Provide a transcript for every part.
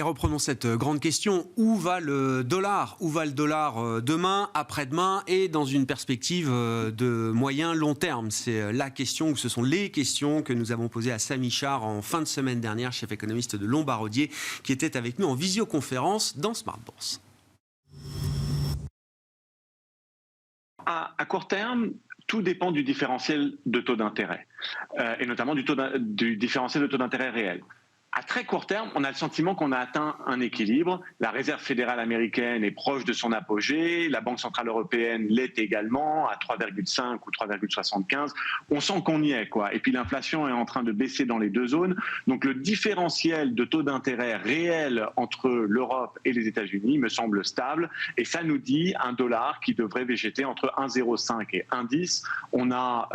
reprenons cette grande question. Où va le dollar ? Où va le dollar demain, après-demain et dans une perspective de moyen long terme ? C'est la question, ou ce sont les questions que nous avons posées à Samy Char en fin de semaine dernière, chef économiste de Lombardier, qui était avec nous en visioconférence dans Smart Bourse. À court terme, tout dépend du différentiel de taux d'intérêt, et notamment du différentiel de taux d'intérêt réel. À très court terme, on a le sentiment qu'on a atteint un équilibre. La Réserve fédérale américaine est proche de son apogée, la Banque centrale européenne l'est également, à 3,5 ou 3,75. On sent qu'on y est, quoi. Et puis l'inflation est en train de baisser dans les deux zones. Donc le différentiel de taux d'intérêt réel entre l'Europe et les États-Unis me semble stable. Et ça nous dit un dollar qui devrait végéter entre 1,05 et 1,10. On a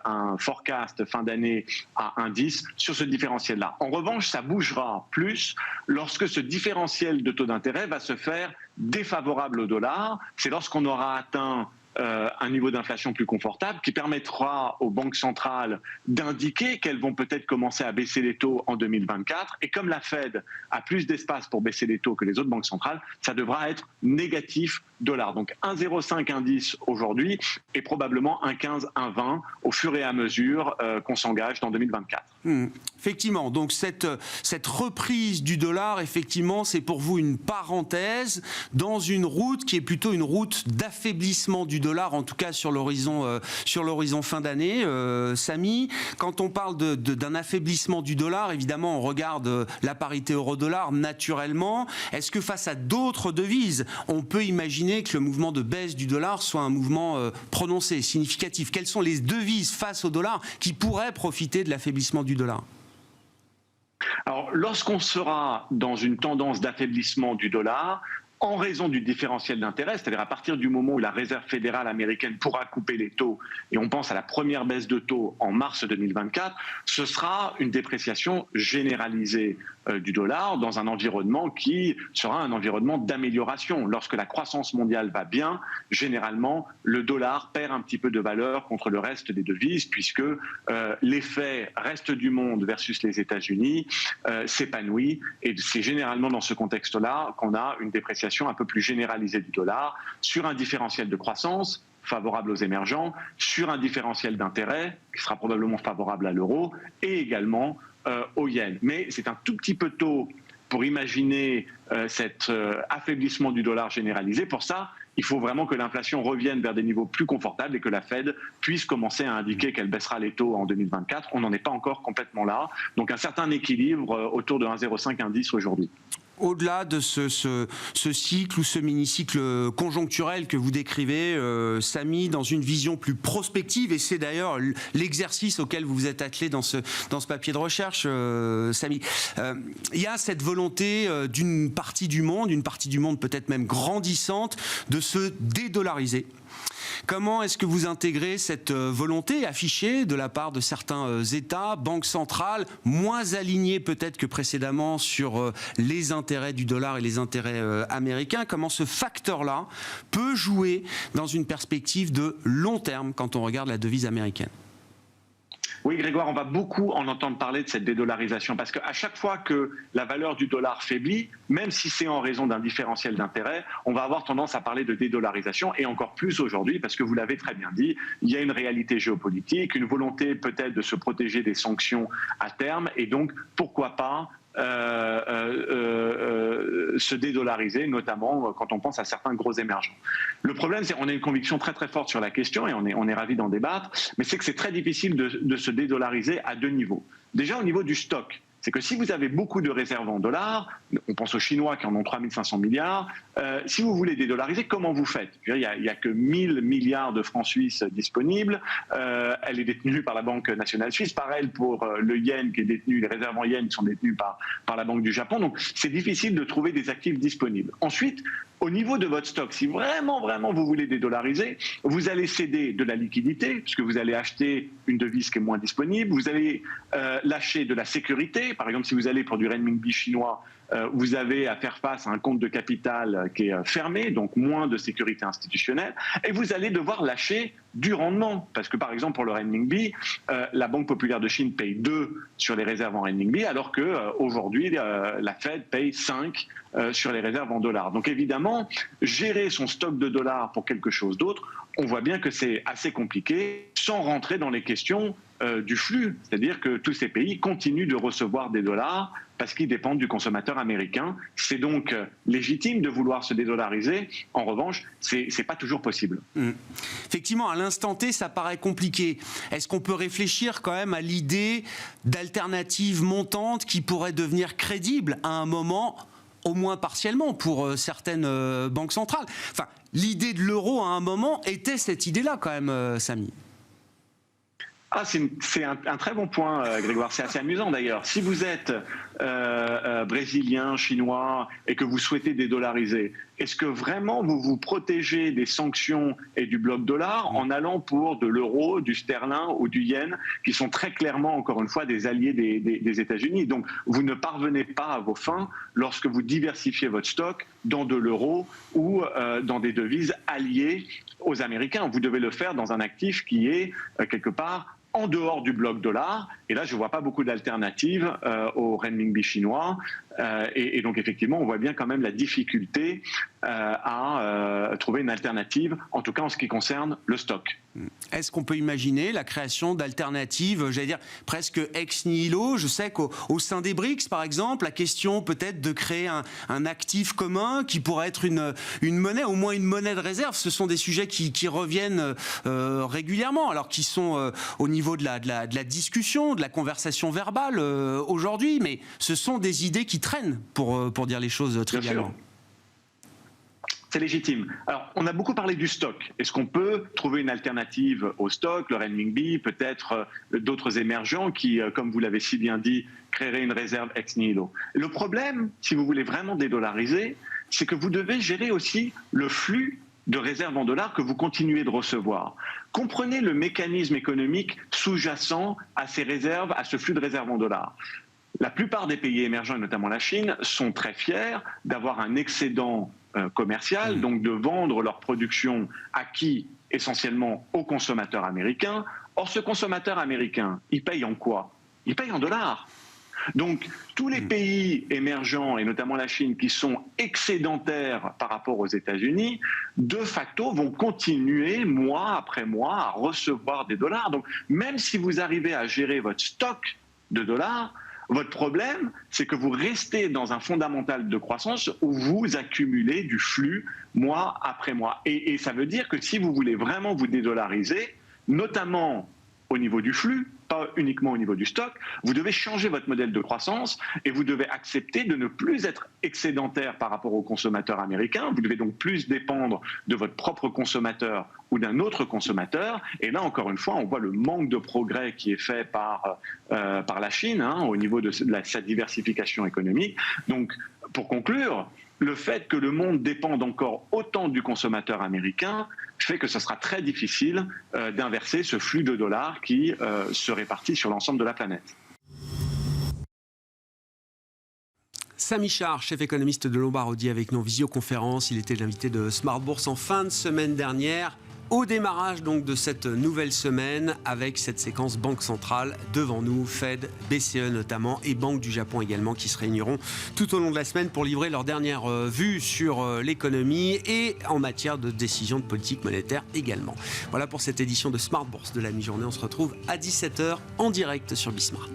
un forecast fin d'année à 1,10 sur ce différentiel-là. En revanche, ça bougera plus lorsque ce différentiel de taux d'intérêt va se faire défavorable au dollar. C'est lorsqu'on aura atteint un niveau d'inflation plus confortable qui permettra aux banques centrales d'indiquer qu'elles vont peut-être commencer à baisser les taux en 2024. Et comme la Fed a plus d'espace pour baisser les taux que les autres banques centrales, ça devra être négatif dollar. Donc 1,05, 1,10 aujourd'hui et probablement 1,15, 1,20 au fur et à mesure qu'on s'engage dans 2024. Effectivement, donc cette reprise du dollar, effectivement, c'est pour vous une parenthèse dans une route qui est plutôt une route d'affaiblissement du dollar, en tout cas sur l'horizon fin d'année. Samy, quand on parle d'un affaiblissement du dollar, évidemment, on regarde la parité euro-dollar naturellement. Est-ce que face à d'autres devises, on peut imaginer que le mouvement de baisse du dollar soit un mouvement prononcé, significatif ? Quelles sont les devises face au dollar qui pourraient profiter de l'affaiblissement du dollar ? Alors, lorsqu'on sera dans une tendance d'affaiblissement du dollar, en raison du différentiel d'intérêt, c'est-à-dire à partir du moment où la Réserve fédérale américaine pourra couper les taux, et on pense à la première baisse de taux en mars 2024, ce sera une dépréciation généralisée du dollar dans un environnement qui sera un environnement d'amélioration. Lorsque la croissance mondiale va bien, généralement, le dollar perd un petit peu de valeur contre le reste des devises, puisque l'effet reste du monde versus les États-Unis s'épanouit, et c'est généralement dans ce contexte-là qu'on a une dépréciation un peu plus généralisée du dollar sur un différentiel de croissance favorable aux émergents, sur un différentiel d'intérêt qui sera probablement favorable à l'euro et également au yen. Mais c'est un tout petit peu tôt pour imaginer cet affaiblissement du dollar généralisé. Pour ça, il faut vraiment que l'inflation revienne vers des niveaux plus confortables et que la Fed puisse commencer à indiquer qu'elle baissera les taux en 2024. On n'en est pas encore complètement là. Donc un certain équilibre autour de 1,05, 1,10 aujourd'hui. Au-delà de ce cycle ou ce mini-cycle conjoncturel que vous décrivez, Samy, dans une vision plus prospective, et c'est d'ailleurs l'exercice auquel vous vous êtes attelé dans ce papier de recherche, Samy, il y a cette volonté d'une partie du monde peut-être même grandissante, de se dédollariser. Comment est-ce que vous intégrez cette volonté affichée de la part de certains États, banques centrales, moins alignés peut-être que précédemment sur les intérêts du dollar et les intérêts américains? Comment ce facteur-là peut jouer dans une perspective de long terme quand on regarde la devise américaine? Oui, Grégoire, on va beaucoup en entendre parler de cette dédollarisation parce qu'à chaque fois que la valeur du dollar faiblit, même si c'est en raison d'un différentiel d'intérêt, on va avoir tendance à parler de dédollarisation et encore plus aujourd'hui parce que vous l'avez très bien dit, il y a une réalité géopolitique, une volonté peut-être de se protéger des sanctions à terme et donc pourquoi pas se dédollariser, notamment quand on pense à certains gros émergents. Le problème, c'est qu'on a une conviction très très forte sur la question et on est ravis d'en débattre, mais c'est que c'est très difficile de se dédollariser à deux niveaux. Déjà au niveau du stock. C'est que si vous avez beaucoup de réserves en dollars, on pense aux Chinois qui en ont 3 500 milliards, si vous voulez dédollariser, comment vous faites? Il n'y a que 1 000 milliards de francs suisses disponibles, elle est détenue par la Banque nationale suisse, pareil pour le yen qui est détenu, les réserves en yen sont détenues par la Banque du Japon, donc c'est difficile de trouver des actifs disponibles. Ensuite, au niveau de votre stock, si vraiment vous voulez dédollariser, vous allez céder de la liquidité, puisque vous allez acheter une devise qui est moins disponible, vous allez lâcher de la sécurité, par exemple si vous allez pour du renminbi chinois, vous avez à faire face à un compte de capital qui est fermé, donc moins de sécurité institutionnelle, et vous allez devoir lâcher du rendement. Parce que par exemple pour le renminbi, la Banque populaire de Chine paye 2 sur les réserves en renminbi, alors qu'aujourd'hui la Fed paye 5 sur les réserves en dollars. Donc évidemment, gérer son stock de dollars pour quelque chose d'autre, on voit bien que c'est assez compliqué, sans rentrer dans les questions du flux. C'est-à-dire que tous ces pays continuent de recevoir des dollars parce qu'ils dépendent du consommateur américain. C'est donc légitime de vouloir se dédollariser. En revanche, c'est pas toujours possible. Effectivement, à l'instant T, ça paraît compliqué. Est-ce qu'on peut réfléchir quand même à l'idée d'alternatives montantes qui pourraient devenir crédibles à un moment, au moins partiellement, pour certaines banques centrales? Enfin, l'idée de l'euro, à un moment, était cette idée-là, quand même, Samy. Ah, c'est un très bon point, Grégoire. C'est assez amusant, d'ailleurs. Si vous êtes brésilien, chinois, et que vous souhaitez dédollariser, est-ce que vraiment vous vous protégez des sanctions et du bloc dollar en allant pour de l'euro, du sterling ou du yen, qui sont très clairement, encore une fois, des alliés des États-Unis? Donc, vous ne parvenez pas à vos fins lorsque vous diversifiez votre stock dans de l'euro ou dans des devises alliées aux Américains. Vous devez le faire dans un actif qui est, quelque part, en dehors du bloc dollar, et là je ne vois pas beaucoup d'alternatives au renminbi chinois, et donc effectivement on voit bien quand même la difficulté à trouver une alternative, en tout cas en ce qui concerne le stock. Est-ce qu'on peut imaginer la création d'alternatives, j'allais dire presque ex nihilo? Je sais qu'au sein des BRICS, par exemple, la question peut-être de créer un actif commun qui pourrait être une monnaie, au moins une monnaie de réserve, ce sont des sujets qui reviennent régulièrement, alors qu'ils sont au niveau de la discussion, de la conversation verbale aujourd'hui, mais ce sont des idées qui traînent, pour dire les choses trivialement. C'est légitime. Alors, on a beaucoup parlé du stock. Est-ce qu'on peut trouver une alternative au stock, le renminbi, peut-être d'autres émergents qui, comme vous l'avez si bien dit, créeraient une réserve ex nihilo? Le problème, si vous voulez vraiment dédollariser, c'est que vous devez gérer aussi le flux de réserves en dollars que vous continuez de recevoir. Comprenez le mécanisme économique sous-jacent à ces réserves, à ce flux de réserves en dollars. La plupart des pays émergents, et notamment la Chine, sont très fiers d'avoir un excédent commercial, donc de vendre leur production acquis essentiellement aux consommateurs américains. Or, ce consommateur américain, il paye en quoi? Il paye en dollars. Donc, tous les pays émergents, et notamment la Chine, qui sont excédentaires par rapport aux États-Unis, de facto vont continuer, mois après mois, à recevoir des dollars. Donc, même si vous arrivez à gérer votre stock de dollars, votre problème, c'est que vous restez dans un fondamental de croissance où vous accumulez du flux mois après mois. Et ça veut dire que si vous voulez vraiment vous dédollariser, notamment au niveau du flux, pas uniquement au niveau du stock, vous devez changer votre modèle de croissance et vous devez accepter de ne plus être excédentaire par rapport aux consommateurs américains. Vous devez donc plus dépendre de votre propre consommateur ou d'un autre consommateur. Et là, encore une fois, on voit le manque de progrès qui est fait par la Chine au niveau de sa diversification économique. Donc, pour conclure, le fait que le monde dépende encore autant du consommateur américain fait que ce sera très difficile d'inverser ce flux de dollars qui se répartit sur l'ensemble de la planète. Samy Char, chef économiste de Lombard Odier, avec nous en visioconférence. Il était l'invité de Smart Bourse en fin de semaine dernière. Au démarrage donc de cette nouvelle semaine, avec cette séquence Banque centrale devant nous, Fed, BCE notamment, et Banque du Japon également, qui se réuniront tout au long de la semaine pour livrer leur dernière vue sur l'économie et en matière de décision de politique monétaire également. Voilà pour cette édition de Smart Bourse de la mi-journée. On se retrouve à 17h en direct sur Bismart.